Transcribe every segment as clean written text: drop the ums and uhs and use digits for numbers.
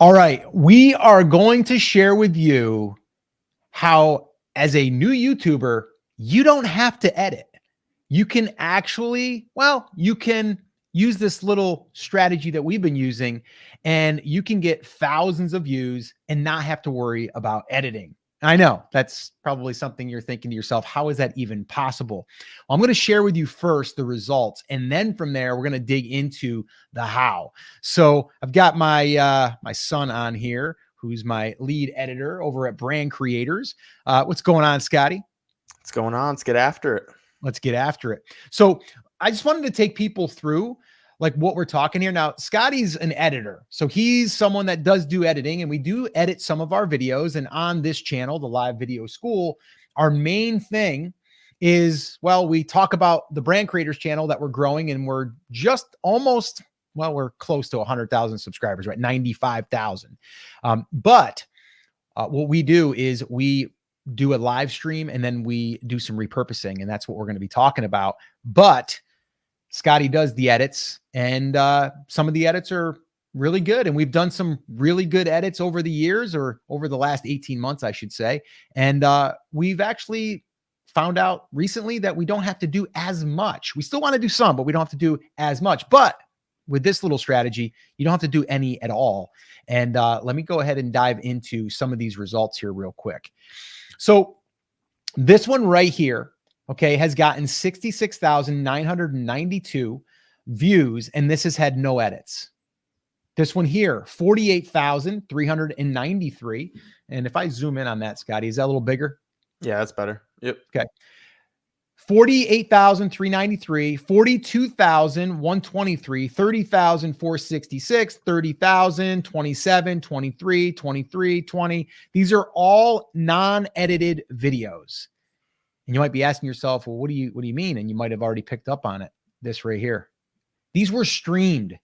All right. We are going to share with you how, as a new YouTuber, you don't have to edit. You can actually, you can use this little strategy that we've been using, and you can get thousands of views and not have to worry about editing. I know that's probably something you're thinking to yourself, how is that even possible? Well, I'm going to share with you first the results, and then from there, we're going to dig into the how. So I've got my my son on here, who's my lead editor over at Brand Creators. What's going on, Scotty? What's going on? Let's get after it. Let's get after it. So I just wanted to take people through like what we're talking here. Now, Scotty's an editor. So he's someone that does do editing, and we do edit some of our videos. And on this channel, the Live Video School, our main thing is, well, we talk about the Brand Creators channel that we're growing, and we're just almost, well, we're close to 100,000 subscribers, right? 95,000. But what we do is we do a live stream, and then we do some repurposing, and that's what we're going to be talking about. But Scotty does the edits, and some of the edits are really good, and we've done some really good edits over the years, or over the last 18 months, I should say. And we've actually found out recently that we don't have to do as much. We still want to do some, but we don't have to do as much. But with this little strategy, you don't have to do any at all. And let me go ahead and dive into some of these results here real quick. So this one right here, okay, has gotten 66,992 views, and this has had no edits. This one here, 48,393. And if I zoom in on that, Scotty, is that a little bigger? Yeah, that's better. Yep. Okay. 48,393, 42,123, 30,466, 30,000, 27, 23, 23, 20. These are all non-edited videos. And you might be asking yourself, well, what do you mean? And you might have already picked up on it. This right here. These were streamed.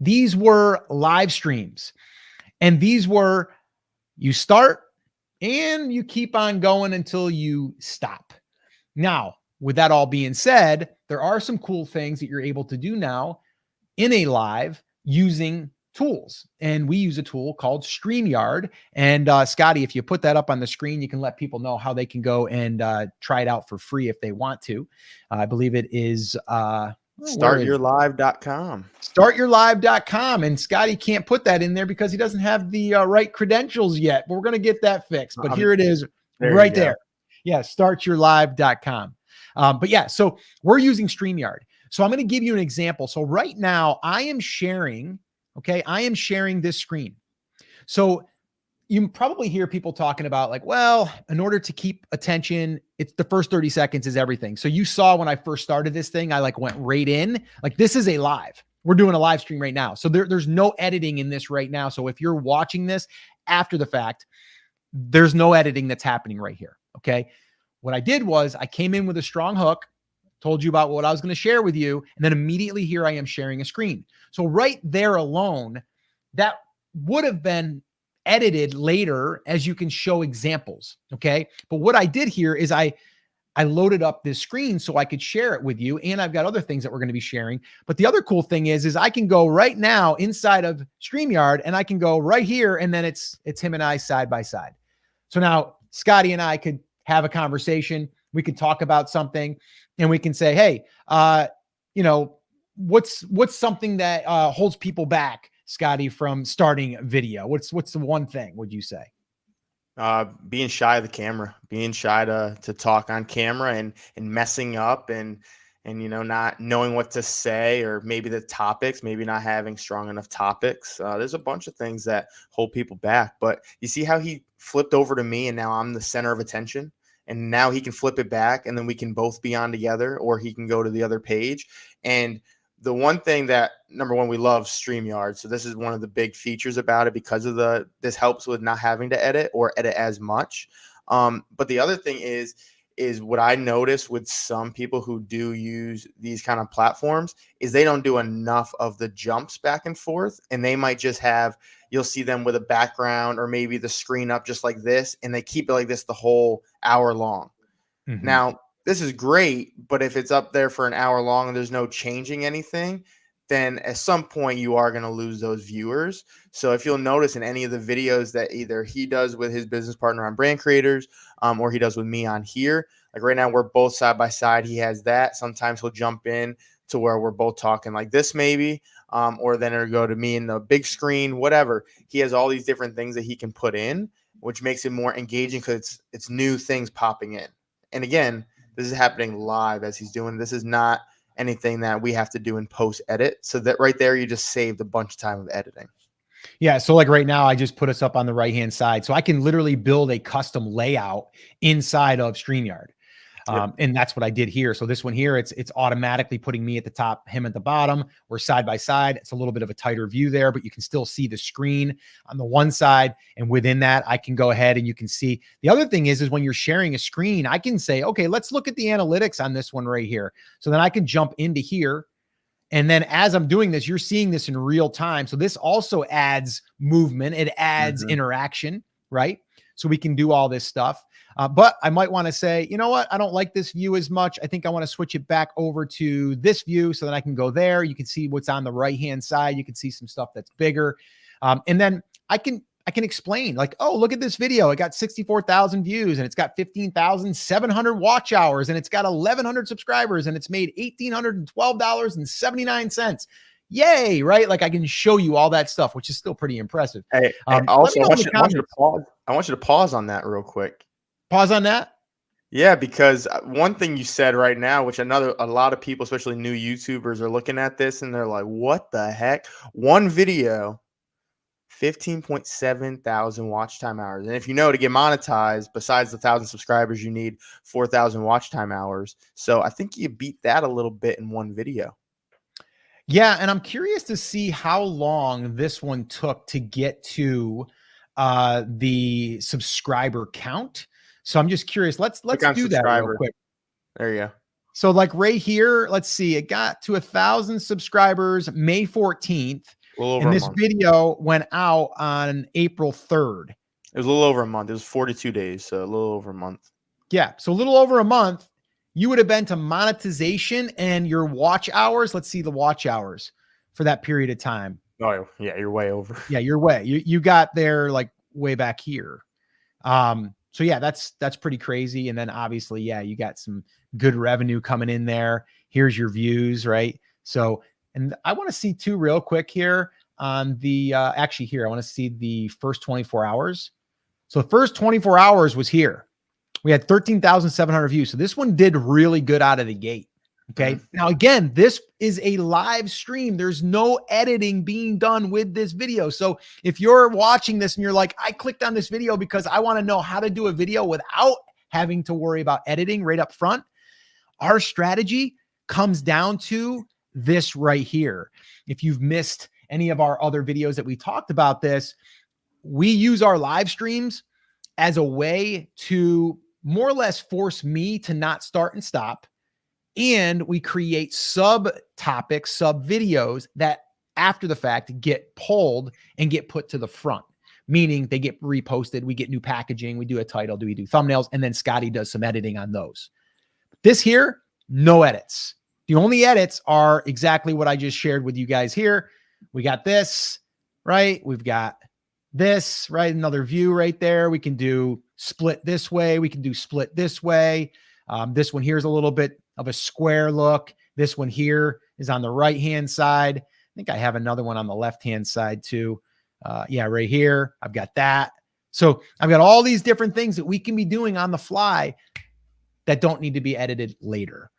These were live streams. And these were, you start and you keep on going until you stop. Now, with that all being said, there are some cool things that you're able to do now in a live using tools. And we use a tool called StreamYard. And Scotty, if you put that up on the screen, you can let people know how they can go and try it out for free if they want to. I believe it is startyourlive.com. Startyourlive.com. And Scotty can't put that in there because he doesn't have the right credentials yet. But we're going to get that fixed. But here it is right there. Yeah, startyourlive.com. But yeah, so we're using StreamYard. So I'm going to give you an example. So right now I am sharing, okay, I am sharing this screen. So you probably hear people talking about like, well, in order to keep attention, it's the first 30 seconds is everything. So you saw when I first started this thing, I like went right in, like this is a live. We're doing a live stream right now. So there's no editing in this right now. So if you're watching this after the fact, there's no editing that's happening right here. Okay. What I did was I came in with a strong hook, told you about what I was going to share with you, and then immediately here I am sharing a screen. So right there alone, that would have been edited later as you can show examples, okay? But what I did here is I loaded up this screen so I could share it with you, and I've got other things that we're going to be sharing. But the other cool thing is I can go right now inside of StreamYard, and I can go right here, and then it's him and I side by side. So now Scotty and I could have a conversation. We could talk about something, and we can say, hey, you know, what's something that holds people back, Scotty, from starting a video? What's the one thing, would you say? Being shy of the camera, being shy to talk on camera, and messing up, and you know, not knowing what to say, or maybe the topics, maybe not having strong enough topics. There's a bunch of things that hold people back. But you see how he flipped over to me, and now I'm the center of attention. And now he can flip it back, and then we can both be on together, or he can go to the other page. And the one thing that, number one, we love StreamYard. So this is one of the big features about it, because of this helps with not having to edit or edit as much. But the other thing is what I notice with some people who do use these kind of platforms is they don't do enough of the jumps back and forth, and they might just have, you'll see them with a background or maybe the screen up just like this, and they keep it like this the whole hour long. Mm-hmm. Now, this is great, but if it's up there for an hour long and there's no changing anything, then at some point you are going to lose those viewers. So if you'll notice in any of the videos that either he does with his business partner on Brand Creators, or he does with me on here, like right now we're both side by side. He has that. Sometimes he'll jump in to where we're both talking like this maybe, or then it'll go to me in the big screen, whatever. He has all these different things that he can put in, which makes it more engaging because it's new things popping in. And again, this is happening live as he's doing. This is not anything that we have to do in post edit. So that right there, you just saved a bunch of time of editing. Yeah. So like right now, I just put us up on the right-hand side. So I can literally build a custom layout inside of StreamYard. And that's what I did here. So this one here, it's automatically putting me at the top, him at the bottom. We're side by side. It's a little bit of a tighter view there, but you can still see the screen on the one side. And within that, I can go ahead and you can see. The other thing is when you're sharing a screen, I can say, okay, let's look at the analytics on this one right here. So then I can jump into here. And then as I'm doing this, you're seeing this in real time. So this also adds movement. It adds interaction, right? So we can do all this stuff. But I might want to say, you know what? I don't like this view as much. I think I want to switch it back over to this view so that I can go there. You can see what's on the right-hand side. You can see some stuff that's bigger. And then I can explain like, oh, look at this video. It got 64,000 views and it's got 15,700 watch hours and it's got 1,100 subscribers and it's made $1,812.79. Yay, right? Like I can show you all that stuff, which is still pretty impressive. Hey, also, I want you to pause on that real quick. Pause on that. Yeah, because one thing you said right now, which a lot of people, especially new YouTubers, are looking at this and they're like, what the heck? One video, 15.7 thousand watch time hours. And if you know, to get monetized, besides the 1,000 subscribers, you need 4,000 watch time hours. So I think you beat that a little bit in one video. Yeah, and I'm curious to see how long this one took to get to the subscriber count. So I'm just curious. Let's do that real quick. There you go. So like right here, let's see. It got to 1,000 subscribers May 14th. And this video went out on April 3rd. It was a little over a month. It was 42 days, so a little over a month. Yeah, so a little over a month. You would have been to monetization and your watch hours. Let's see the watch hours for that period of time. Oh, yeah, you're way over. Yeah, you're way. You got there like way back here. So yeah, that's pretty crazy. And then obviously, yeah, you got some good revenue coming in there. Here's your views, right? So, and I want to see too real quick here on the, actually here, I want to see the first 24 hours. So the first 24 hours was here. We had 13,700 views. So this one did really good out of the gate. Okay. Now, again, this is a live stream. There's no editing being done with this video. So if you're watching this and you're like, I clicked on this video because I want to know how to do a video without having to worry about editing right up front, our strategy comes down to this right here. If you've missed any of our other videos that we talked about this, we use our live streams as a way to more or less force me to not start and stop. And we create subtopics, sub videos that after the fact get pulled and get put to the front, meaning they get reposted. We get new packaging. We do a title. We do thumbnails. And then Scotty does some editing on those. This here, no edits. The only edits are exactly what I just shared with you guys here. We got this, right? We've got this, right? Another view right there. We can do split this way. We can do split this way. This one here is a little bit of a square look. This one here is on the right-hand side. I think I have another one on the left-hand side too. Yeah, right here. I've got that. So I've got all these different things that we can be doing on the fly that don't need to be edited later,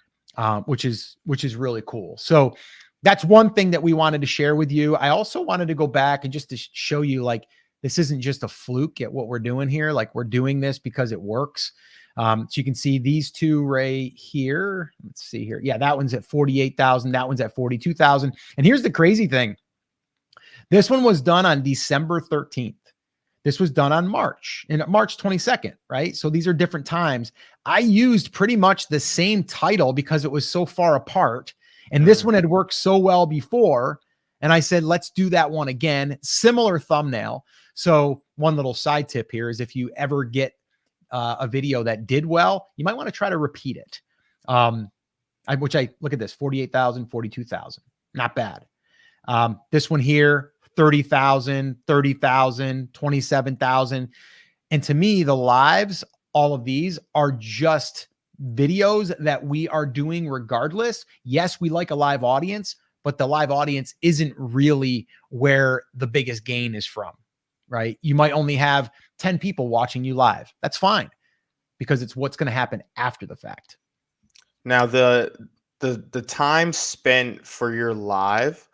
which is really cool. So that's one thing that we wanted to share with you. I also wanted to go back and just to show you, like, this isn't just a fluke at what we're doing here. Like, we're doing this because it works. So you can see these two right here. Let's see here. Yeah, that one's at 48,000. That one's at 42,000. And here's the crazy thing. This one was done on December 13th. This was done on March 22nd, right? So these are different times. I used pretty much the same title because it was so far apart. And this one had worked so well before. And I said, let's do that one again. Similar thumbnail. So one little side tip here is if you ever get a video that did well, you might want to try to repeat it. Which I look at this, 48,000, 42,000, not bad. This one here, 30,000, 30,000, 27,000. And to me, the lives, all of these are just videos that we are doing regardless. Yes, we like a live audience, but the live audience isn't really where the biggest gain is from, right? You might only have 10 people watching you live. That's fine, because it's what's going to happen after the fact. Now, the time spent for your live,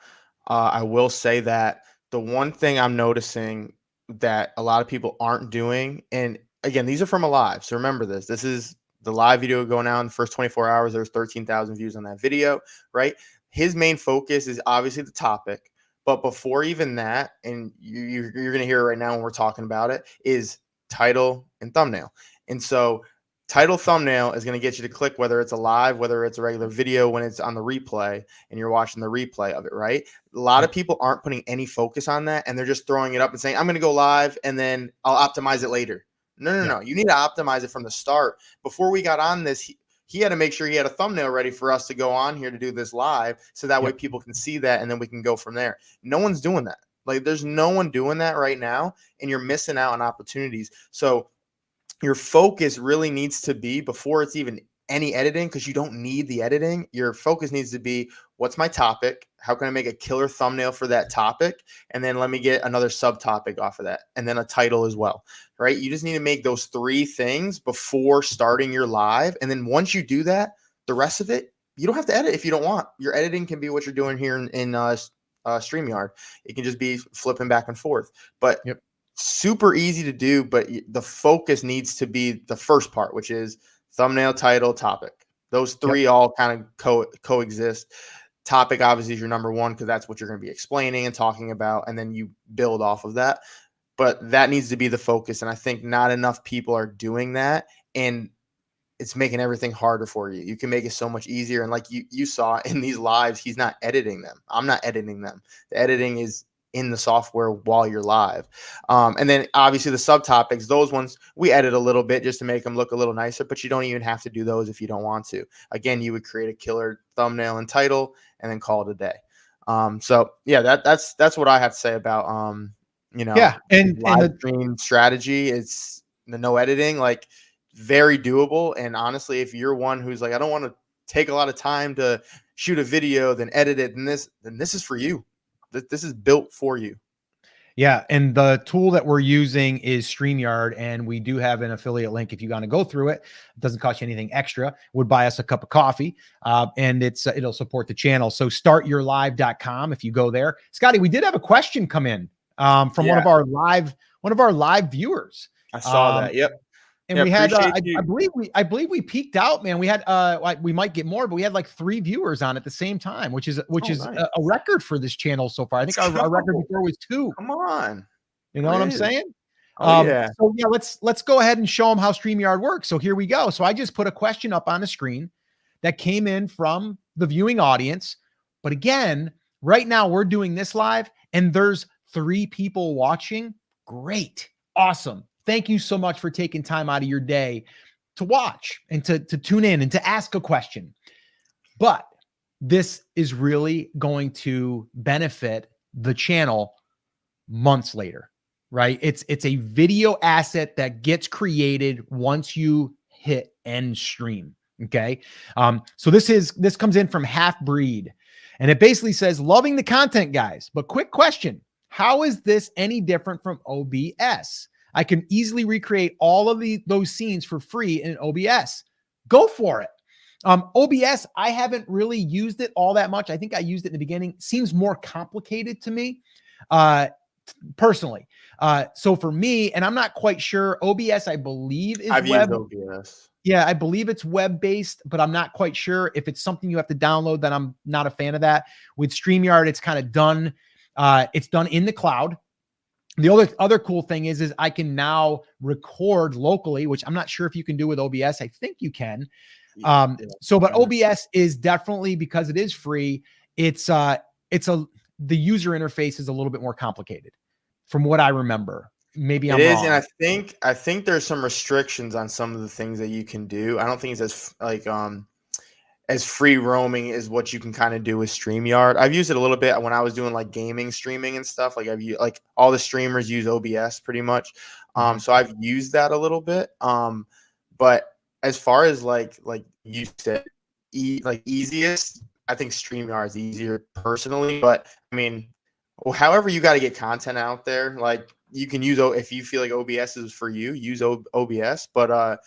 I will say that the one thing I'm noticing that a lot of people aren't doing, and again, these are from a live, so remember this. This is the live video going out in the first 24 hours. There's 13,000 views on that video, right? His main focus is obviously the topic, but before even that, and you're going to hear it right now when we're talking about it, is title and thumbnail. And so title, thumbnail is going to get you to click, whether it's a live, whether it's a regular video, when it's on the replay and you're watching the replay of it, right? A lot of people aren't putting any focus on that, and they're just throwing it up and saying, I'm going to go live and then I'll optimize it later. No. You need to optimize it from the start. Before we got on this, he had to make sure he had a thumbnail ready for us to go on here to do this live, so that way people can see that, and then we can go from there. No one's doing that. Like, there's no one doing that right now, and you're missing out on opportunities. So your focus really needs to be, before it's even any editing, because you don't need the editing, your focus needs to be, what's my topic? How can I make a killer thumbnail for that topic? And then let me get another subtopic off of that, and then a title as well, right? You just need to make those 3 things before starting your live. And then once you do that, the rest of it, you don't have to edit if you don't want. Your editing can be what you're doing here in StreamYard. It can just be flipping back and forth. But super easy to do, but the focus needs to be the first part, which is thumbnail, title, topic. Those 3 all kind of coexist. Topic obviously is your number one, because that's what you're going to be explaining and talking about, and then you build off of that. But that needs to be the focus, and I think not enough people are doing that, and it's making everything harder for you. You can make it so much easier, and like you saw in these lives, he's not editing them. I'm not editing them. The editing is in the software while you're live. And then obviously the subtopics, those ones we edit a little bit just to make them look a little nicer, but you don't even have to do those if you don't want to. Again, you would create a killer thumbnail and title and then call it a day. So yeah, that's what I have to say about, and live stream strategy. It's the no editing, like, very doable. And honestly, if you're one who's like, I don't want to take a lot of time to shoot a video, then edit it, then this is for you. This is built for you. Yeah. And the tool that we're using is StreamYard, and we do have an affiliate link. If you want to go through it, it doesn't cost you anything extra. Would buy us a cup of coffee, and it'll support the channel. So startyourlive.com. If you go there, Scotty, we did have a question come in from one of our live viewers. I saw that. Yep. And we had, I believe we peaked out, man. We had, we might get more, but we had like 3 viewers on at the same time, which is nice. A record for this channel so far. I think our record before was 2. Come on. You know what I'm saying? Yeah. So yeah, let's go ahead and show them how StreamYard works. So here we go. So I just put a question up on the screen that came in from the viewing audience. But again, right now we're doing this live and there's 3 people watching. Great. Awesome. Thank you so much for taking time out of your day to watch and to tune in and to ask a question. But this is really going to benefit the channel months later, right? It's a video asset that gets created once you hit end stream. Okay. So this comes in from Half Breed, and it basically says, loving the content, guys, but quick question. How is this any different from OBS? I can easily recreate all of those scenes for free in OBS. Go for it. OBS, I haven't really used it all that much. I think I used it in the beginning. Seems more complicated to me, personally. So for me, and I'm not quite sure, OBS, I believe is I've web. used OBS. Yeah, I believe it's web-based, but I'm not quite sure if it's something you have to download. Then I'm not a fan of that. With StreamYard, it's kind of done. It's done in the cloud. The other cool thing is I can now record locally, which I'm not sure if you can do with OBS. I think you can. But OBS is definitely, because it is free, the user interface is a little bit more complicated from what I remember. Maybe I'm wrong. And I think there's some restrictions on some of the things that you can do. I don't think it's as like as free roaming as what you can kind of do with StreamYard. I've used it a little bit when I was doing like gaming streaming and stuff. Like I've used, like all the streamers use OBS pretty much. So I've used that a little bit. But as far as like you said, like easiest, I think StreamYard is easier personally. But I mean, however you got to get content out there, like you can use, if you feel like OBS is for you, use OBS. But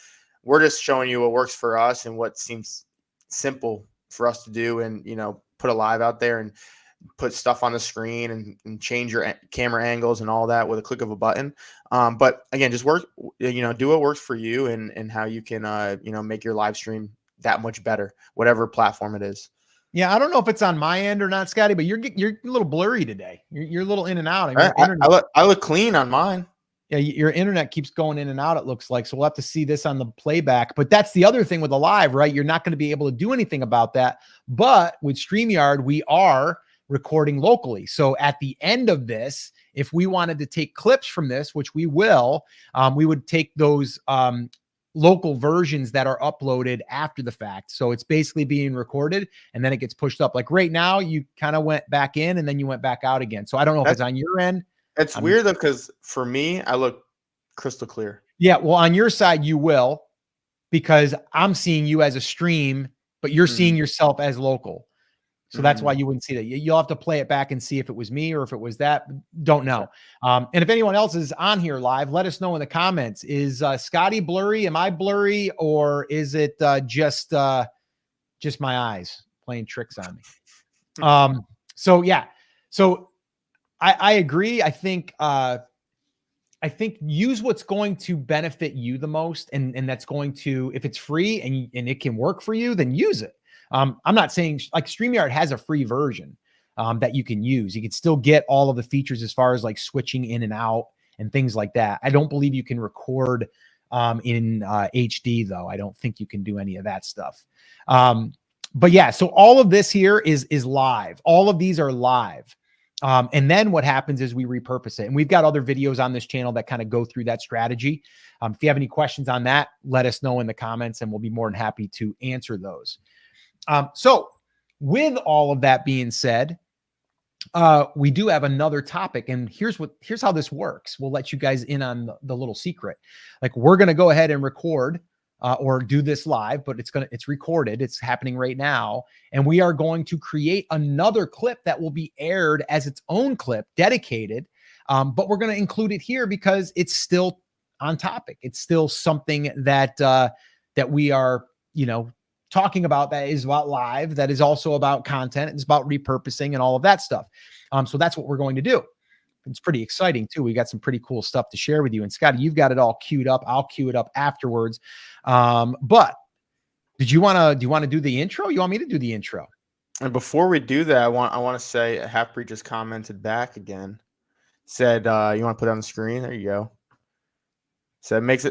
we're just showing you what works for us and what seems simple for us to do, and put a live out there and put stuff on the screen and change your camera angles and all that with a click of a button. But again, just do what works for you and how you can make your live stream that much better, whatever platform it is. Yeah, I don't know if it's on my end or not, Scotty, but you're a little blurry today. You're a little in and out. I look clean on mine. Yeah, your internet keeps going in and out, it looks like. So we'll have to see this on the playback. But that's the other thing with the live, right? You're not going to be able to do anything about that. But with StreamYard, we are recording locally. So at the end of this, if we wanted to take clips from this, which we will, we would take those local versions that are uploaded after the fact. So it's basically being recorded and then it gets pushed up. Like right now, you kind of went back in and then you went back out again. So I don't know if it's on your end. It's weird though, because for me, I look crystal clear. Yeah, well, on your side, you will, because I'm seeing you as a stream, but you're seeing yourself as local. So that's why you wouldn't see that. You'll have to play it back and see if it was me or if it was that. Don't know. And if anyone else is on here live, let us know in the comments. Is Scotty blurry? Am I blurry? Or is it just my eyes playing tricks on me? So yeah. So I agree. I think use what's going to benefit you the most. And that's going to, if it's free and it can work for you, then use it. I'm not saying, like, StreamYard has a free version that you can use. You can still get all of the features as far as like switching in and out and things like that. I don't believe you can record in HD though. I don't think you can do any of that stuff. But yeah, so all of this here is live. All of these are live. And then what happens is we repurpose it. And we've got other videos on this channel that kind of go through that strategy. If you have any questions on that, let us know in the comments and we'll be more than happy to answer those. So with all of that being said, we do have another topic, and here's how this works. We'll let you guys in on the little secret. Like, we're going to go ahead and record or do this live, but it's recorded. It's happening right now. And we are going to create another clip that will be aired as its own clip, dedicated. But we're going to include it here because it's still on topic. It's still something that we are, talking about, that is about live, that is also about content. It's about repurposing and all of that stuff. So that's what we're going to do. It's pretty exciting too. We got some pretty cool stuff to share with you. And Scotty, you've got it all queued up. I'll queue it up afterwards. But do you want to do the intro? You want me to do the intro? And before we do that, I want to say Halfbreed just commented back again. Said, you want to put it on the screen? There you go. So that makes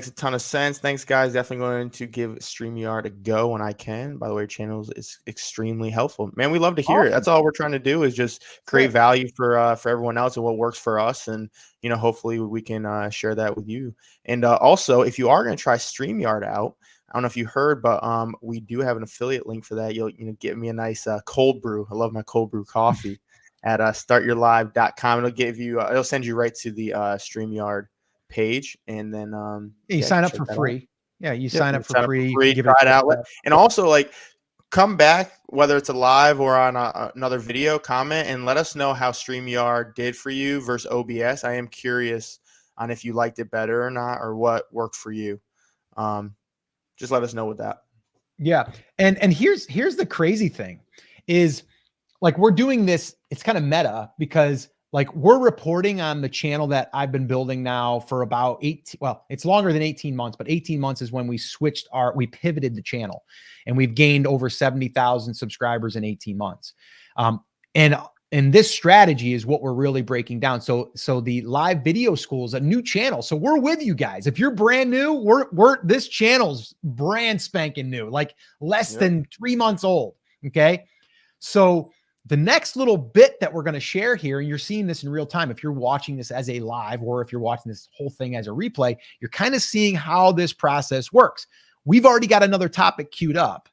a ton of sense. Thanks, guys. Definitely going to give StreamYard a go when I can. By the way, channels is extremely helpful. Man, we love to hear it. That's all we're trying to do, is just create value for everyone else and what works for us. And hopefully we can share that with you. And also, if you are going to try StreamYard out, I don't know if you heard, but we do have an affiliate link for that. You'll get me a nice cold brew. I love my cold brew coffee at startyourlive.com. It'll send you right to the StreamYard page, and then you sign up for free. You sign up for free. Give it out, and also come back, whether it's a live or on another video, comment and let us know how StreamYard did for you versus OBS. I am curious on if you liked it better or not, or what worked for you. Just let us know with that. Yeah, and here's the crazy thing is, like, we're doing this. It's kind of meta because, like, we're reporting on the channel that I've been building now for about 18, well, it's longer than 18 months, but 18 months is when we pivoted the channel, and we've gained over 70,000 subscribers in 18 months. And this strategy is what we're really breaking down. So the live video school is a new channel. So we're with you guys. If you're brand new, this channel's brand spanking new, like less than 3 months old. Okay. So the next little bit that we're going to share here, and you're seeing this in real time, if you're watching this as a live, or if you're watching this whole thing as a replay, you're kind of seeing how this process works. We've already got another topic queued up,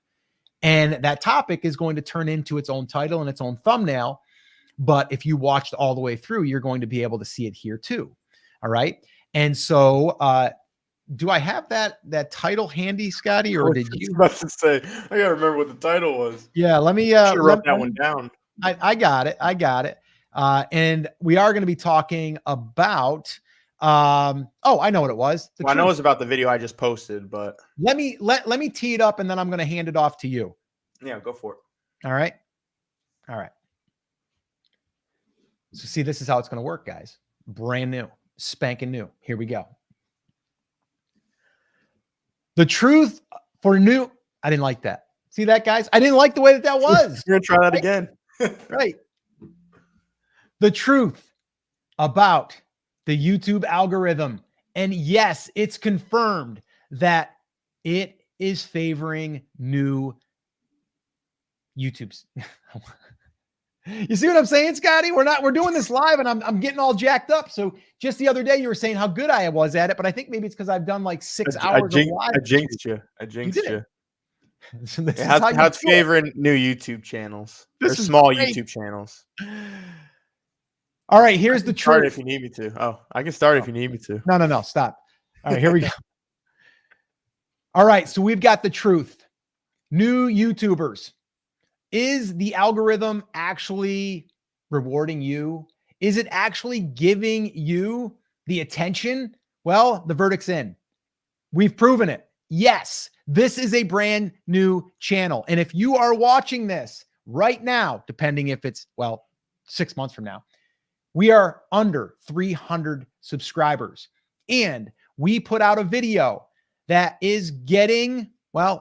And that topic is going to turn into its own title and its own thumbnail. But if you watched all the way through, you're going to be able to see it here too. All right. And so, do I have that title handy, Scotty, or did you? About to say, I gotta remember what the title was. Yeah, let me wrote that one down. I got it. And we are going to be talking about oh, I know what it was. Well, I know it's about the video I just posted, but let me tee it up and then I'm going to hand it off to you. Yeah, go for it. All right. So see, this is how it's going to work, guys. Brand new, spanking new. Here we go. The truth for new. I didn't like that. See that, guys? I didn't like the way that was. You're going to try that again. Right. The truth about the YouTube algorithm. And yes, it's confirmed that it is favoring new YouTubes. You see what I'm saying, Scotty? We're doing this live and I'm getting all jacked up. So just the other day you were saying how good I was at it, but I think maybe it's because I've done like 6 hours of live. I jinxed you. So how it's favoring new YouTube channels. This is small YouTube channels. All right, here's the truth. If you need me to. Oh, I can start if you need me to. No, stop. All right, here we go. All right, so we've got the truth. New YouTubers. Is the algorithm actually rewarding you? Is it actually giving you the attention? Well, the verdict's in. We've proven it. Yes, this is a brand new channel. And if you are watching this right now, depending if it's, 6 months from now, we are under 300 subscribers. And we put out a video that is getting,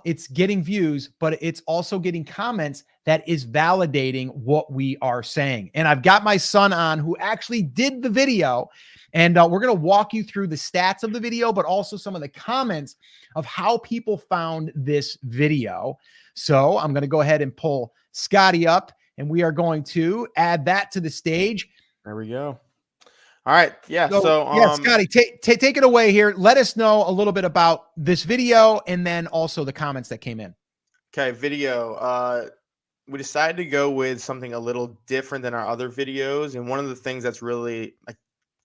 it's getting views, but it's also getting comments that is validating what we are saying. And I've got my son on who actually did the video. And we're going to walk you through the stats of the video, but also some of the comments of how people found this video. So I'm going to go ahead and pull Scotty up and we are going to add that to the stage. There we go. All right. Yeah. Scotty, take it away here. Let us know a little bit about this video and then also the comments that came in. Okay. Video. We decided to go with something a little different than our other videos. And one of the things that's really a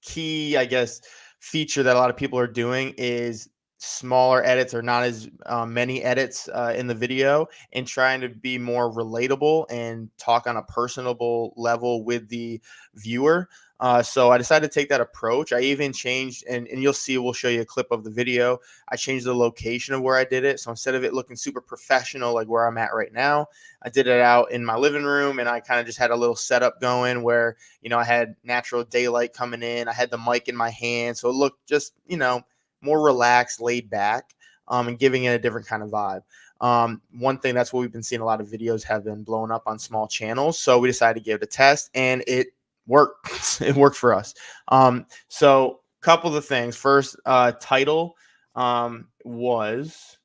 key, I guess, feature that a lot of people are doing is smaller edits or not as many edits in the video, and trying to be more relatable and talk on a personable level with the viewer. So I decided to take that approach. I even changed, and you'll see, we'll show you a clip of the video. I changed the location of where I did it. So instead of it looking super professional, like where I'm at right now, I did it out in my living room, and I kind of just had a little setup going where, I had natural daylight coming in. I had the mic in my hand. So it looked just, more relaxed, laid back, and giving it a different kind of vibe. One thing, that's what we've been seeing, a lot of videos have been blowing up on small channels. So we decided to give it a test, and it worked. It worked for us. So a couple of things. First, title was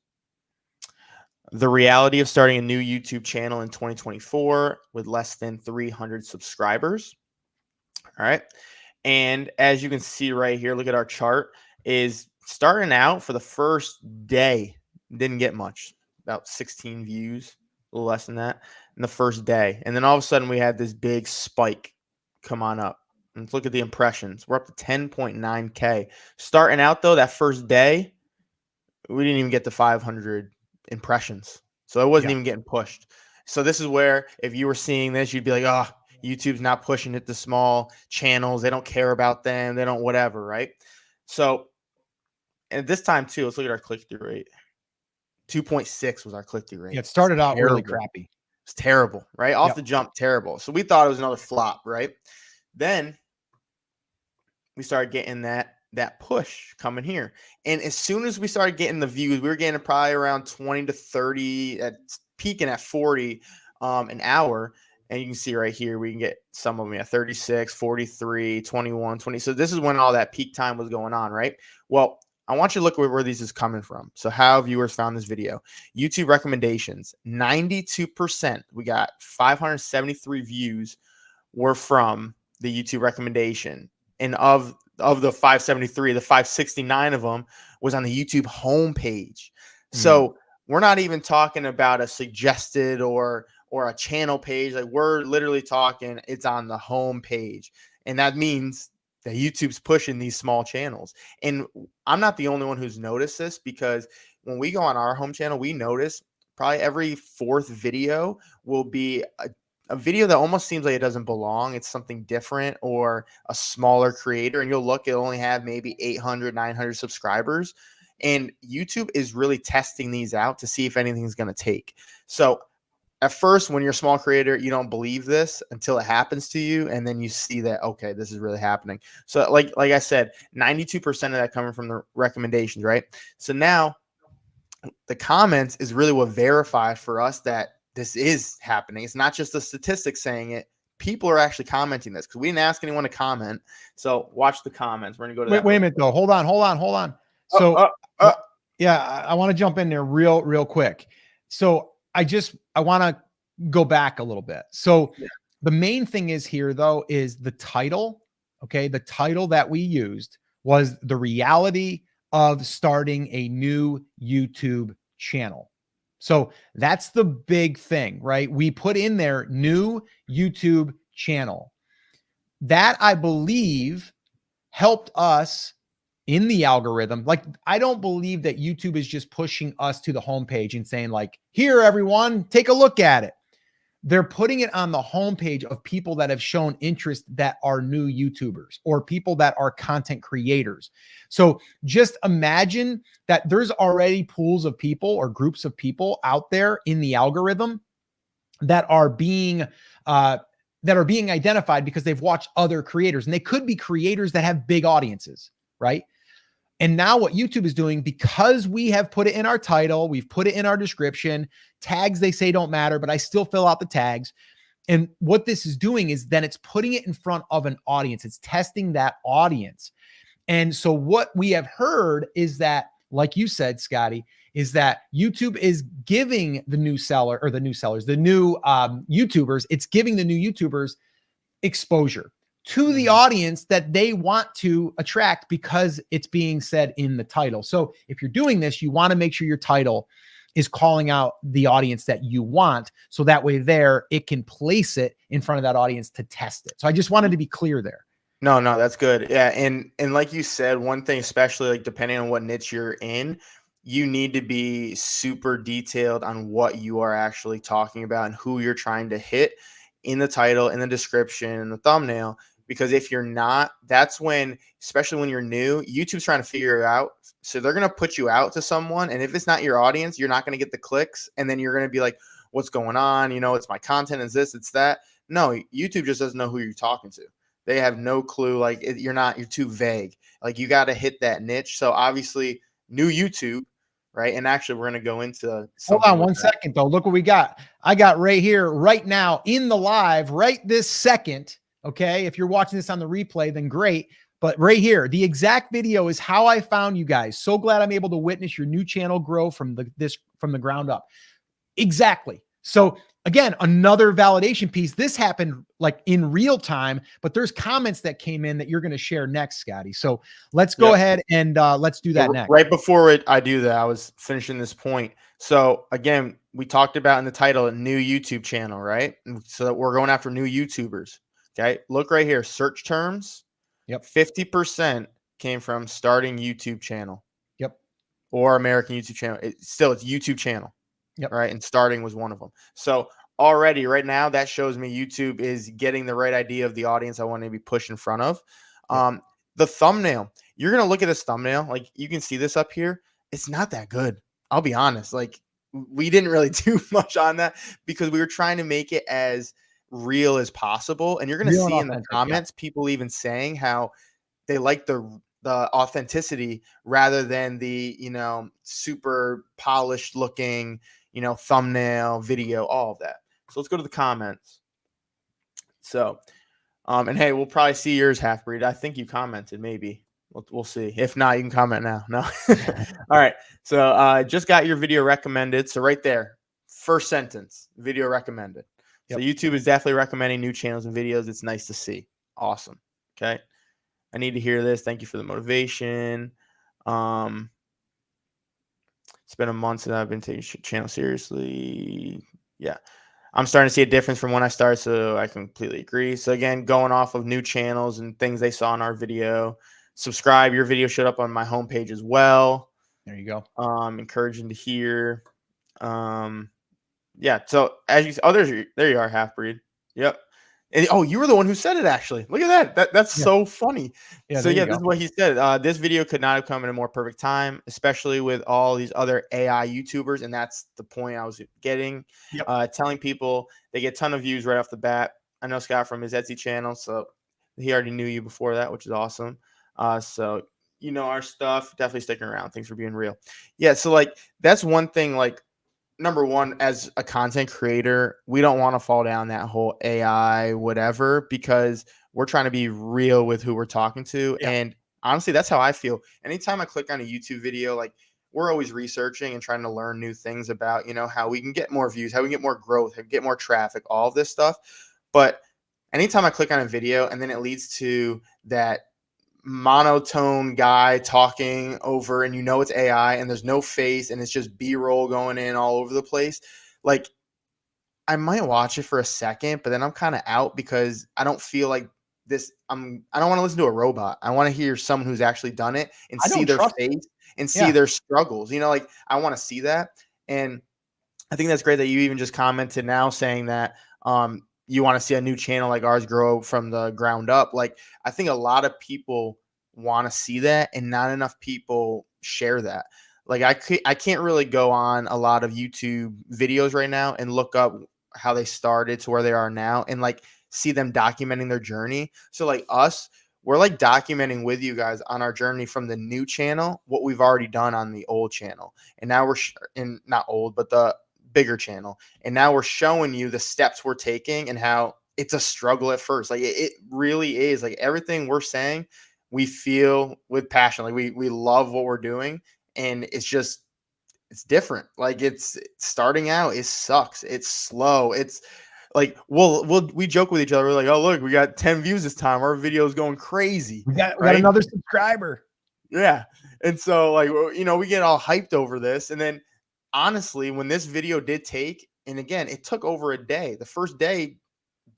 The Reality of Starting a New YouTube Channel in 2024 with Less Than 300 Subscribers. All right. And as you can see right here, look at our chart, is starting out for the first day, didn't get much, about 16 views, a little less than that in the first day. And then all of a sudden we had this big spike come on up. And let's look at the impressions. We're up to 10.9K. Starting out though, that first day, we didn't even get to 500 impressions. So it wasn't even getting pushed. So this is where, if you were seeing this, you'd be like, oh, YouTube's not pushing it to small channels. They don't care about them. They don't whatever, right? So, and this time too, let's look at our click-through rate. 2.6 was our click-through rate. Yeah, it started out really crappy. It's terrible, right? Off the jump, terrible. So we thought it was another flop, right? Then we started getting that push coming here. And as soon as we started getting the views, we were getting probably around 20 to 30, at peaking at 40 an hour. And you can see right here, we can get some of them at 36, 43, 21, 20. So this is when all that peak time was going on, right? Well, I want you to look at where these is coming from. So how viewers found this video. YouTube recommendations, 92%. We got 573 views were from the YouTube recommendation. And of the 573, the 569 of them was on the YouTube homepage. So we're not even talking about a suggested or a channel page. Like, we're literally talking, it's on the home page. And that means that YouTube's pushing these small channels. And I'm not the only one who's noticed this, because when we go on our home channel, we notice probably every fourth video will be a video that almost seems like it doesn't belong. It's something different or a smaller creator. And you'll look, it only have maybe 800, 900 subscribers. And YouTube is really testing these out to see if anything's going to take. So at first, when you're a small creator, you don't believe this until it happens to you. And then you see that, okay, this is really happening. So like I said, 92% of that coming from the recommendations, right? So now the comments is really what verifies for us that this is happening. It's not just the statistics saying it. People are actually commenting this, because we didn't ask anyone to comment. So watch the comments. We're going to go to wait a minute though. Hold on. So yeah, I want to jump in there real quick. So I want to go back a little bit. So the main thing is here though, is the title. Okay. The title that we used was the reality of starting a new YouTube channel. So that's the big thing, right? We put in there new YouTube channel. That, I believe, helped us in the algorithm. Like, I don't believe that YouTube is just pushing us to the homepage and saying like, here, everyone, take a look at it. They're putting it on the homepage of people that have shown interest that are new YouTubers or people that are content creators. So just imagine that there's already pools of people or groups of people out there in the algorithm that are being identified because they've watched other creators, and they could be creators that have big audiences, right? And now what YouTube is doing, because we have put it in our title, we've put it in our description, tags, they say don't matter, but I still fill out the tags. And what this is doing is then it's putting it in front of an audience. It's testing that audience. And so what we have heard is that, like you said, Scotty, is that YouTube is giving the new YouTubers, it's giving the new YouTubers exposure to the audience that they want to attract, because it's being said in the title. So if you're doing this, you want to make sure your title is calling out the audience that you want. So that way there, it can place it in front of that audience to test it. So I just wanted to be clear there. No, that's good. Yeah. And like you said, one thing, especially like depending on what niche you're in, you need to be super detailed on what you are actually talking about and who you're trying to hit in the title, in the description, in the thumbnail. Because if you're not, that's when, especially when you're new, YouTube's trying to figure it out. So they're going to put you out to someone. And if it's not your audience, you're not going to get the clicks. And then you're going to be like, what's going on? You know, it's my content, it's this, it's that. No, YouTube just doesn't know who you're talking to. They have no clue. Like, you're too vague. Like, you got to hit that niche. So obviously new YouTube, right? And actually we're going to go into hold on one second though. Look what we got. I got right here, right now in the live, right this second. Okay. If you're watching this on the replay, then great. But right here, the exact video is how I found you guys. So glad I'm able to witness your new channel grow from the ground up. Exactly. So again, another validation piece. This happened like in real time, but there's comments that came in that you're going to share next, Scotty. So let's go ahead and let's do that next. Right before I do that, I was finishing this point. So again, we talked about in the title, a new YouTube channel, right? And so we're going after new YouTubers. Okay. Look right here. Search terms. Yep. 50% came from starting YouTube channel. Yep. Or American YouTube channel. It's YouTube channel. Yep. Right. And starting was one of them. So already right now that shows me YouTube is getting the right idea of the audience I want to be pushed in front of. Yep. The thumbnail, you're going to look at this thumbnail. Like, you can see this up here. It's not that good. I'll be honest. Like, we didn't really do much on that because we were trying to make it as real as possible. And you're going to see in the comments, people even saying how they like the authenticity rather than the, super polished looking, thumbnail, video, all of that. So let's go to the comments. So, and hey, we'll probably see yours, Halfbreed. I think you commented, maybe. We'll see. If not, you can comment now. No. All right. So just got your video recommended. So right there, first sentence, video recommended. Yep. So YouTube is definitely recommending new channels and videos. It's nice to see. Awesome. Okay. I need to hear this. Thank you for the motivation. It's been a month since I've been taking channel seriously. Yeah. I'm starting to see a difference from when I started, so I completely agree. So again, going off of new channels and things they saw in our video, subscribe. Your video showed up on my homepage as well. There you go. Encouraging to hear. Yeah. So as you there you are, half breed. Yep. And, oh, you were the one who said it, actually. Look at that. That's so funny. Yeah, so, yeah, this go. is what he said. This video could not have come in a more perfect time, especially with all these other AI YouTubers. And that's the point I was getting. Telling people they get a ton of views right off the bat. I know Scott from his Etsy channel, so he already knew you before that, which is awesome. So, you know our stuff. Definitely sticking around. Thanks for being real. Yeah, so, like, that's one thing, like, number one, as a content creator, we don't want to fall down that whole AI whatever, because we're trying to be real with who we're talking to. And honestly, that's how I feel. Anytime I click on a YouTube video, like, we're always researching and trying to learn new things about, you know, how we can get more views, how we can get more growth, how we get more traffic, all of this stuff. But anytime I click on a video and then it leads to that monotone guy talking over, and you know it's AI, and there's no face, and it's just B-roll going in all over the place, like, I might watch it for a second, but then I'm kind of out, because I don't feel like this. I don't want to listen to a robot. I want to hear someone who's actually done it and see their face and see their struggles. You know, like, I want to see that. And I think that's great that you even just commented now saying that you want to see a new channel like ours grow from the ground up. Like, I think a lot of people want to see that, and not enough people share that. Like, I can't really go on a lot of YouTube videos right now and look up how they started to where they are now and, like, see them documenting their journey. So, like, we're, like, documenting with you guys on our journey from the new channel, what we've already done on the old channel. And now we're not old, but the bigger channel. And now we're showing you the steps we're taking and how it's a struggle at first. Like, it really is. Like, everything we're saying, we feel with passion. Like, we love what we're doing, and it's different. Like, it's starting out, it sucks. It's slow. It's like, we joke with each other. We're like, oh, look, we got 10 views this time. Our video is going crazy. We got another subscriber. Yeah. And so, like, you know, we get all hyped over this. And then, honestly, when this video did take, and again, it took over a day. The first day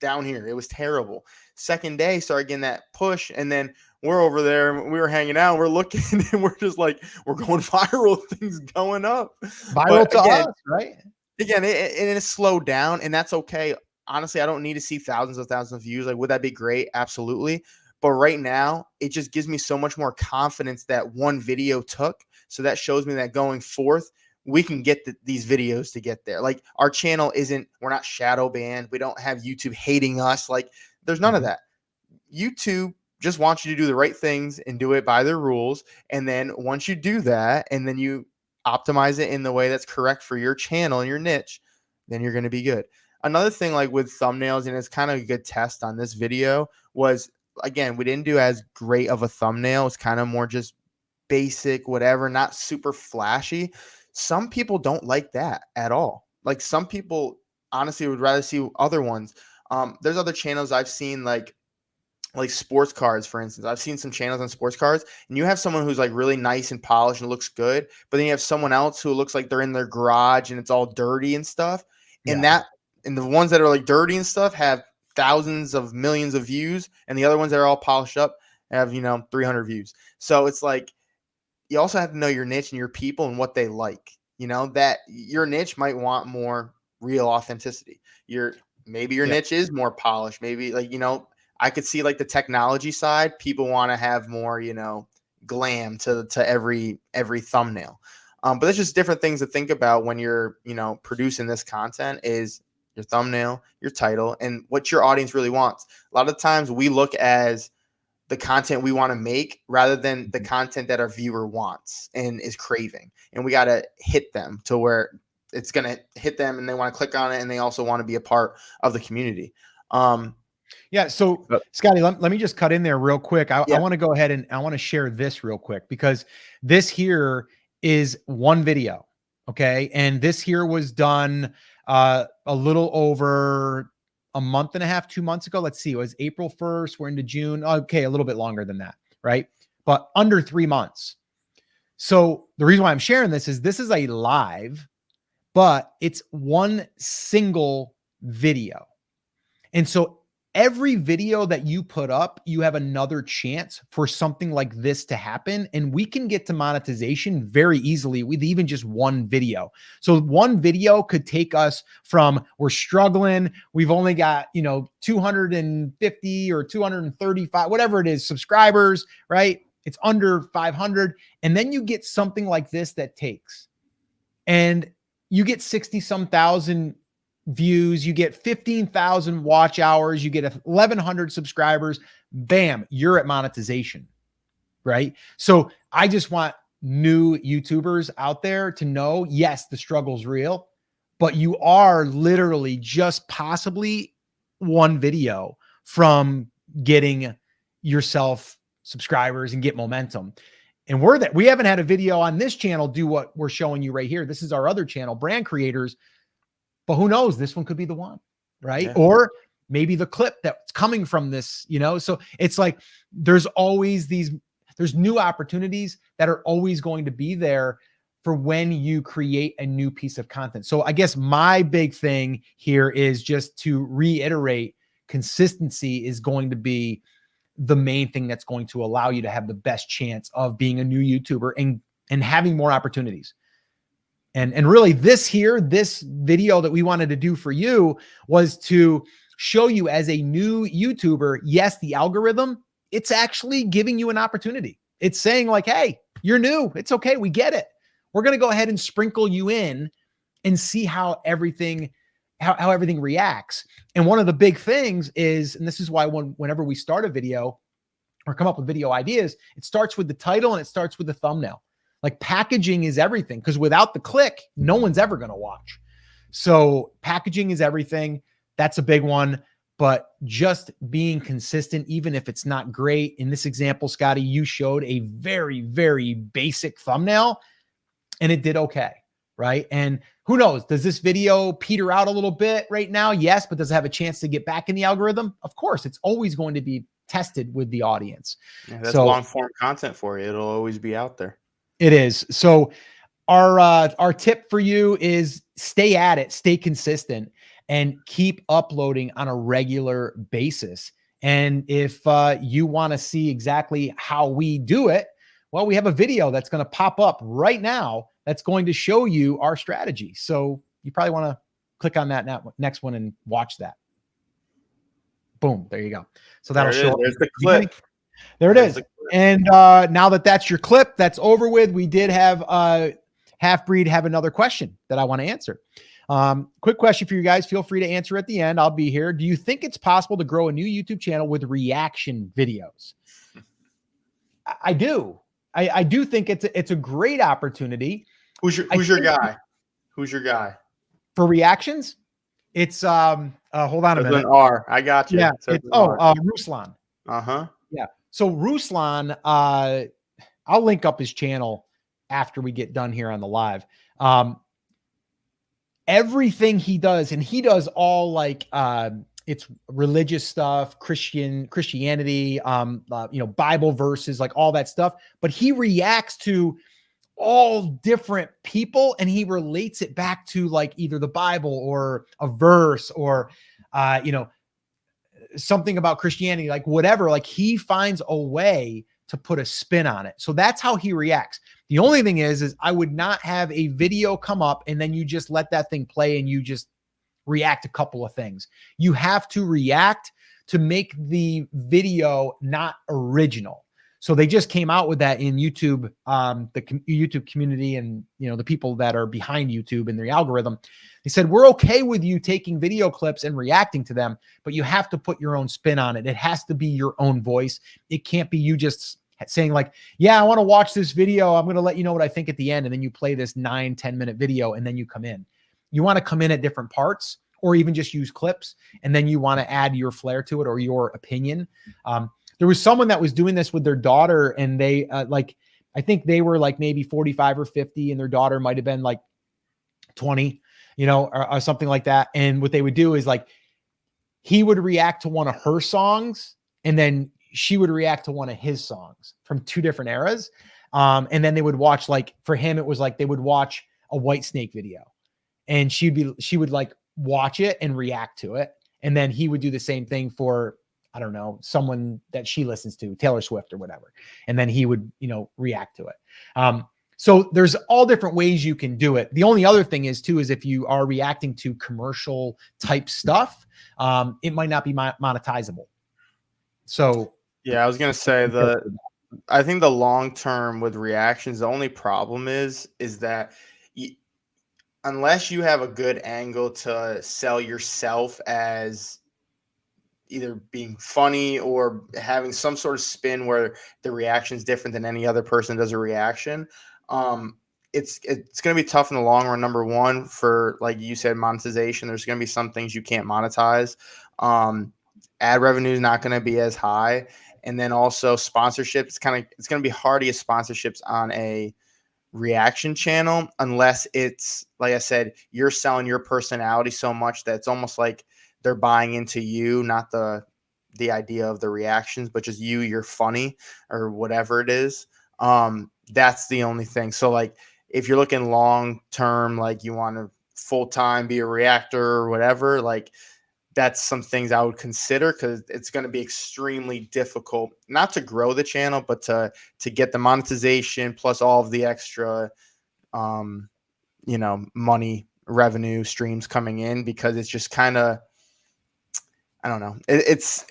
down here, it was terrible. Second day, started getting that push, and then we're over there, and we were hanging out, and we're looking, and we're just like, we're going viral, things going up. Viral to us, right? Again, it slowed down, and that's okay. Honestly, I don't need to see thousands of views. Like, would that be great? Absolutely. But right now, it just gives me so much more confidence that one video took. So that shows me that going forth, we can get these videos to get there. Like, our channel we're not shadow banned. We don't have YouTube hating us. Like, there's none of that. YouTube just wants you to do the right things and do it by their rules. And then once you do that, and then you optimize it in the way that's correct for your channel and your niche, then you're going to be good. Another thing, like with thumbnails, and it's kind of a good test on this video, was, again, we didn't do as great of a thumbnail. It's kind of more just basic, whatever, not super flashy. Some people don't like that at all. Like, some people honestly would rather see other ones. There's other channels I've seen, like sports cards, for instance. I've seen some channels on sports cards, and you have someone who's, like, really nice and polished and looks good, but then you have someone else who looks like they're in their garage and it's all dirty and stuff. And the ones that are, like, dirty and stuff have thousands of millions of views, and the other ones that are all polished up have, 300 views. So it's like, you also have to know your niche and your people and what they like. That your niche might want more real authenticity. Maybe your niche is more polished. Maybe, like, I could see, like, the technology side, people want to have more, glam to every thumbnail. But there's just different things to think about when you're, producing this content, is your thumbnail, your title, and what your audience really wants. A lot of times we look as the content we want to make rather than the content that our viewer wants and is craving. And we got to hit them to where it's going to hit them and they want to click on it, and they also want to be a part of the community. So Scotty, let me just cut in there real quick. I want to go ahead and I want to share this real quick, because this here is one video. Okay. And this here was done a little over a month and a half, 2 months ago. Let's see. It was April 1st. We're into June. Okay. A little bit longer than that. Right. But under 3 months. So the reason why I'm sharing this is a live, but it's one single video. And so every video that you put up, you have another chance for something like this to happen. And we can get to monetization very easily with even just one video. So one video could take us from we're struggling, we've only got, 250 or 235, whatever it is, subscribers, right? It's under 500. And then you get something like this that takes, and you get 60 some thousand views, you get 15,000 watch hours, you get 1,100 subscribers, bam, you're at monetization, right? So I just want new YouTubers out there to know, yes, the struggle's real, but you are literally just possibly one video from getting yourself subscribers and get momentum. And we haven't had a video on this channel do what we're showing you right here. This is our other channel, Brand Creators. But who knows? This one could be the one, right? Yeah. Or maybe the clip that's coming from this, So it's like there's new opportunities that are always going to be there for when you create a new piece of content. So I guess my big thing here is just to reiterate, consistency is going to be the main thing that's going to allow you to have the best chance of being a new YouTuber and having more opportunities. And really this video that we wanted to do for you was to show you as a new YouTuber, yes, the algorithm, it's actually giving you an opportunity. It's saying like, hey, you're new. It's okay. We get it. We're going to go ahead and sprinkle you in and see how everything reacts. And one of the big things is, and this is why whenever we start a video or come up with video ideas, it starts with the title and it starts with the thumbnail. Like packaging is everything, because without the click, no one's ever going to watch. So packaging is everything. That's a big one. But just being consistent, even if it's not great. In this example, Scotty, you showed a very, very basic thumbnail and it did okay, right? And who knows, does this video peter out a little bit right now? Yes, but does it have a chance to get back in the algorithm? Of course, it's always going to be tested with the audience. Yeah, that's long form content for you. It'll always be out there. It is. So our tip for you is stay at it, stay consistent, and keep uploading on a regular basis. And if you want to see exactly how we do it, well, we have a video that's going to pop up right now that's going to show you our strategy. So you probably want to click on that next one and watch that. Boom. There you go. So that'll show up. There's the clip. There it is. And now that that's your clip, that's over with. We did have Half-Breed have another question that I want to answer. Quick question for you guys. Feel free to answer at the end. I'll be here. Do you think it's possible to grow a new YouTube channel with reaction videos? I do. I do think it's a great opportunity. Who's your guy? Who's your guy for reactions? It's hold on a minute. R. I got you. Yeah. Ruslan. Uh-huh. Yeah. So Ruslan, I'll link up his channel after we get done here on the live. Everything he does, and he does all like it's religious stuff, Christianity, Bible verses, like all that stuff. But he reacts to all different people and he relates it back to like either the Bible or a verse or something about Christianity, like whatever. Like he finds a way to put a spin on it. So that's how he reacts. The only thing is I would not have a video come up and then you just let that thing play and you just react a couple of things. You have to react to make the video not original. So they just came out with that in YouTube, the YouTube community and, the people that are behind YouTube and their algorithm. They said, we're okay with you taking video clips and reacting to them, but you have to put your own spin on it. It has to be your own voice. It can't be you just saying like, yeah, I want to watch this video. I'm going to let you know what I think at the end. And then you play this 9-10 minute video and then you come in. You want to come in at different parts or even just use clips. And then you want to add your flair to it or your opinion. There was someone that was doing this with their daughter and they I think they were like maybe 45 or 50 and their daughter might've been like 20, or something like that. And what they would do is like, he would react to one of her songs and then she would react to one of his songs from two different eras. And then they would watch, like, for him, it was like they would watch a White Snake video, and she would like watch it and react to it. And then he would do the same thing for, I don't know, someone that she listens to, Taylor Swift or whatever. And then he would, react to it. So there's all different ways you can do it. The only other thing is too, is if you are reacting to commercial type stuff, it might not be monetizable. So yeah, I was going to say I think the long term with reactions, the only problem is that unless you have a good angle to sell yourself as either being funny or having some sort of spin where the reaction is different than any other person does a reaction, it's going to be tough in the long run. Number one, for, like you said, monetization. There's going to be some things you can't monetize. Ad revenue is not going to be as high. And then also sponsorship. It's going to be hard to get sponsorships on a reaction channel unless it's, like I said, you're selling your personality so much that it's almost like they're buying into you, not the idea of the reactions, but just you're funny or whatever it is. That's the only thing. So like if you're looking long term, like you want to full time be a reactor or whatever, like that's some things I would consider, because it's going to be extremely difficult not to grow the channel, but to get the monetization plus all of the extra, money, revenue streams coming in, because it's just kind of, I don't know. It's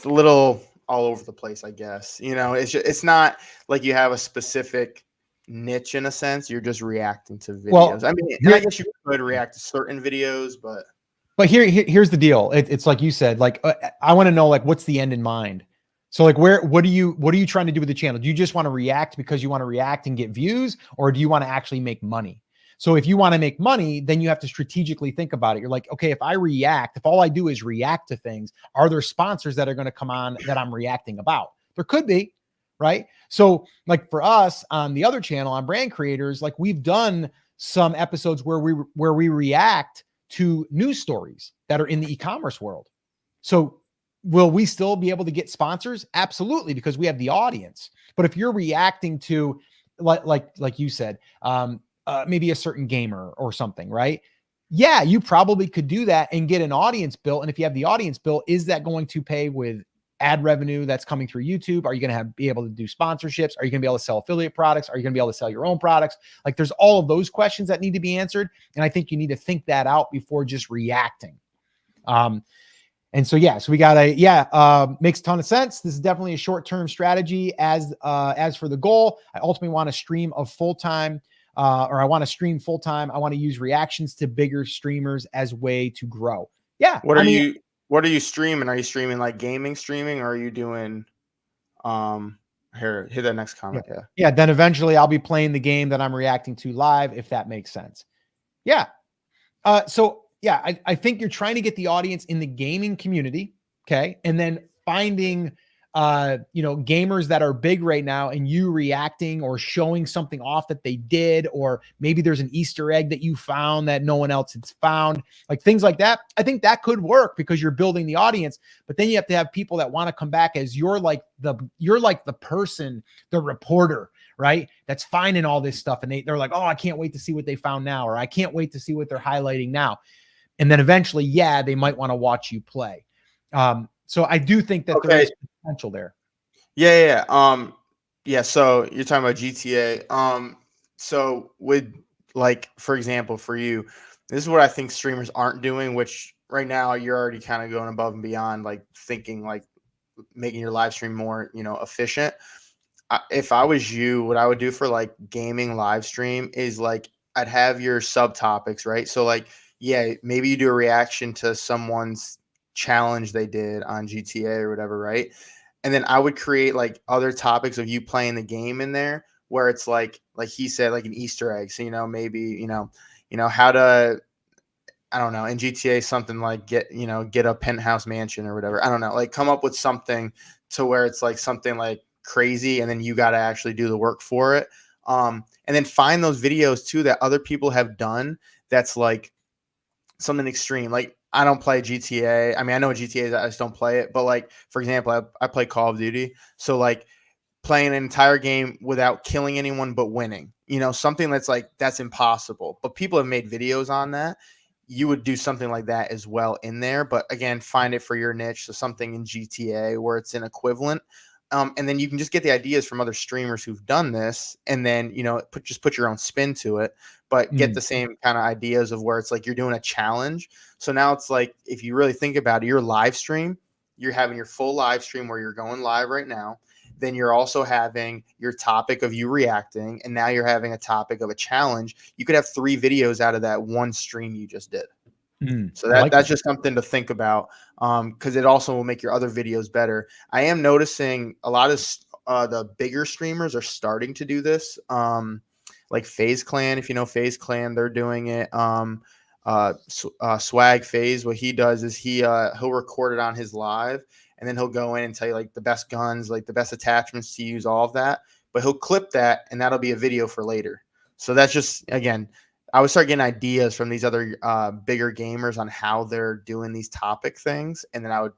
a little all over the place, I guess. It's not like you have a specific niche in a sense. You're just reacting to videos. Well, I mean, and I guess you could react to certain videos, but here's the deal. It's like you said, like, I want to know, like, what's the end in mind? So like, what are you trying to do with the channel? Do you just want to react because you want to react and get views, or do you want to actually make money? So if you want to make money, then you have to strategically think about it. You're like, okay, if all I do is react to things, are there sponsors that are going to come on that I'm reacting about? There could be, right? So like for us on the other channel, on Brand Creators, like we've done some episodes where we react to news stories that are in the e-commerce world. So will we still be able to get sponsors? Absolutely, because we have the audience. But if you're reacting to, like you said, maybe a certain gamer or something, right? Yeah, you probably could do that and get an audience built. And if you have the audience built, is that going to pay with ad revenue that's coming through YouTube? Are you going to be able to do sponsorships? Are you going to be able to sell affiliate products? Are you going to be able to sell your own products? Like there's all of those questions that need to be answered. And I think you need to think that out before just reacting. And so, so we got makes a ton of sense. This is definitely a short-term strategy. As for the goal, I ultimately want to stream of full-time, or I want to stream full-time. I want to use reactions to bigger streamers as way to grow. Yeah. What are you streaming? Are you streaming like gaming streaming, or are you doing, here, hit that next comment. Yeah. Then eventually I'll be playing the game that I'm reacting to live, if that makes sense. Yeah. I think you're trying to get the audience in the gaming community. Okay. And then finding, gamers that are big right now, and you reacting or showing something off that they did, or maybe there's an Easter egg that you found that no one else has found, like things like that. I think that could work because you're building the audience, but then you have to have people that want to come back as you're like the person, the reporter, right? That's finding all this stuff. And they're like, oh, I can't wait to see what they found now, or I can't wait to see what they're highlighting now. And then eventually, they might want to watch you play. So I do think that there is potential there. Yeah. So you're talking about GTA. So with, like, for example, for you, this is what I think streamers aren't doing, which right now you're already kind of going above and beyond, like thinking like making your live stream more, efficient. If I was you, what I would do for like gaming live stream is like, I'd have your subtopics, right? So like, maybe you do a reaction to someone's challenge they did on GTA or whatever, right? And then I would create like other topics of you playing the game in there, where it's like he said, like an Easter egg. So, maybe, how to, I don't know, in GTA, something like get a penthouse mansion or whatever. I don't know, like come up with something to where it's like something like crazy, and then you got to actually do the work for it. And then find those videos too that other people have done that's like something extreme. Like, I don't play GTA. I mean, I know what GTA is, I just don't play it. But like, for example, I play Call of Duty. So like, playing an entire game without killing anyone but winning. You know, something that's like, that's impossible. But people have made videos on that. You would do something like that as well in there. But again, find it for your niche. So something in GTA where it's an equivalent. And then you can just get the ideas from other streamers who've done this, and then, you know, just put your own spin to it, but get the same kind of ideas of where it's like you're doing a challenge. So now it's like, if you really think about it, your live stream, you're having your full live stream where you're going live right now. Then you're also having your topic of you reacting, and now you're having a topic of a challenge. You could have 3 videos out of that one stream you just did. So that's just something to think about, because it also will make your other videos better. I am noticing a lot of the bigger streamers are starting to do this, like FaZe Clan. If you know FaZe Clan, they're doing it. Swag FaZe, what he does is he'll record it on his live, and then he'll go in and tell you like the best guns, like the best attachments to use, all of that. But he'll clip that, and that'll be a video for later. So that's just, again, I would start getting ideas from these other bigger gamers on how they're doing these topic things, and then I would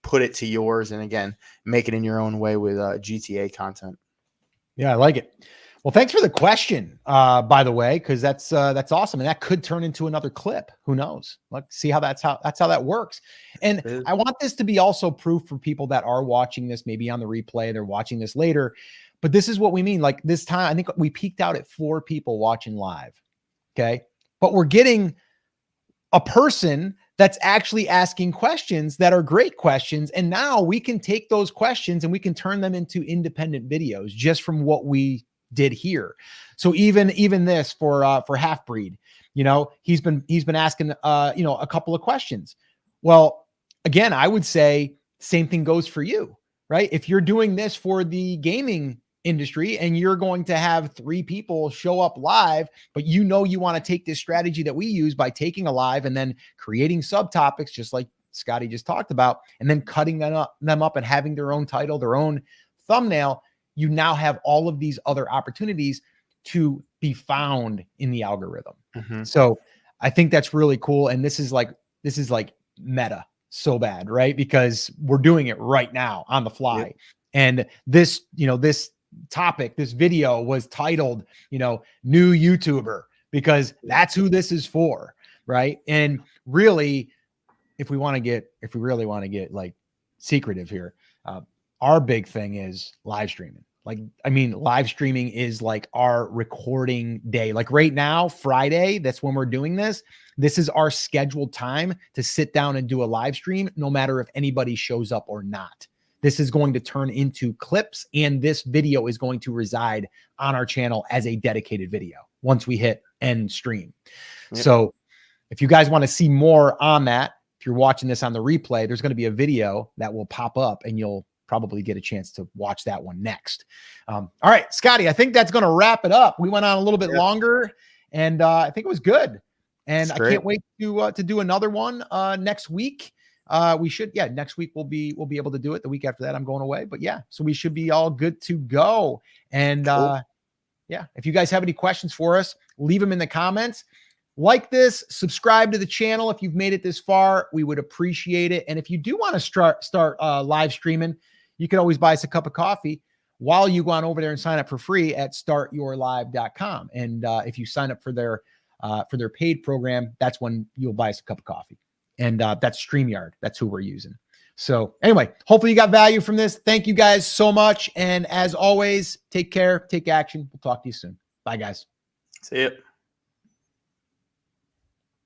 put it to yours, and again, make it in your own way with GTA content. Yeah, I like it. Well, thanks for the question, by the way, because that's awesome, and that could turn into another clip. Who knows? Let's see how that's how that works. And I want this to be also proof for people that are watching this, maybe on the replay, they're watching this later. But this is what we mean. Like this time, I think we peaked out at 4 people watching live. Okay. But we're getting a person that's actually asking questions that are great questions. And now we can take those questions and we can turn them into independent videos just from what we did here. So even this for Halfbreed, you know, he's been asking, you know, a couple of questions. Well, again, I would say same thing goes for you, right? If you're doing this for the gaming industry and you're going to have 3 people show up live, but you know, you want to take this strategy that we use by taking a live and then creating subtopics, just like Scotty just talked about, and then cutting them up and having their own title, their own thumbnail, you now have all of these other opportunities to be found in the algorithm. So I think that's really cool. And this is like meta so bad, right? Because we're doing it right now on the fly. Yep. And this, you know, this topic, this video was titled, you know, new YouTuber, because that's who this is for, right? And really, if we really want to get like secretive here, our big thing is live streaming. Like, I mean, live streaming is like our recording day. Like right now, Friday, that's when we're doing this. This is our scheduled time to sit down and do a live stream, no matter if anybody shows up or not. This is going to turn into clips, and this video is going to reside on our channel as a dedicated video once we hit end stream. Yep. So if you guys want to see more on that, if you're watching this on the replay, there's going to be a video that will pop up and you'll probably get a chance to watch that one next. All right, Scotty, I think that's going to wrap it up. We went on a little bit longer, and I think it was good. And I can't wait to do another one next week. We should, next week we'll be able to do it. The week after that, I'm going away, but yeah, so we should be all good to go. And cool. If you guys have any questions for us, leave them in the comments. Like this, subscribe to the channel if you've made it this far. We would appreciate it. And if you do want to start live streaming, you can always buy us a cup of coffee while you go on over there and sign up for free at startyourlive.com. And if you sign up for their paid program, that's when you'll buy us a cup of coffee. And that's StreamYard. That's who we're using. So anyway, hopefully you got value from this. Thank you guys so much. And as always, take care, take action. We'll talk to you soon. Bye, guys. See you.